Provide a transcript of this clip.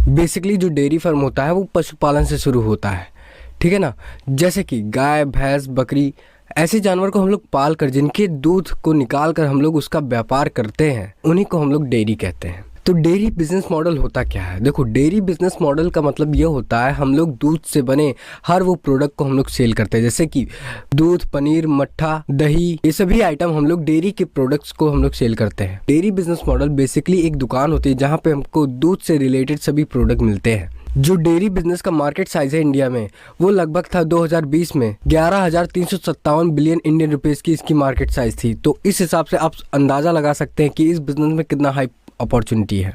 Basically जो dairy farm होता है वो पशुपालन से शुरू होता है, ठीक है ना। जैसे कि गाय, भैंस, बकरी, ऐसे जानवर को हम लोग पाल कर जिनके दूध को निकाल कर हम लोग उसका व्यापार करते हैं, उन्हीं को हम लोग डेयरी कहते हैं। तो डेयरी बिजनेस मॉडल होता क्या है? देखो, डेयरी बिजनेस मॉडल का मतलब ये होता है हम लोग दूध से बने हर वो प्रोडक्ट को हम लोग सेल करते हैं, जैसे कि दूध, पनीर, मट्ठा, दही, ये सभी आइटम हम लोग डेयरी के प्रोडक्ट्स को हम लोग सेल करते हैं। डेयरी बिजनेस मॉडल बेसिकली एक दुकान होती है जहाँ पे हमको दूध से रिलेटेड सभी प्रोडक्ट मिलते हैं। जो डेयरी बिजनेस का मार्केट साइज है इंडिया में, वो लगभग था 2020 में 11,357 बिलियन इंडियन रुपीस की इसकी मार्केट साइज थी। तो इस हिसाब से आप अंदाज़ा लगा सकते हैं कि इस बिजनेस में कितना हाई अपॉर्चुनिटी है।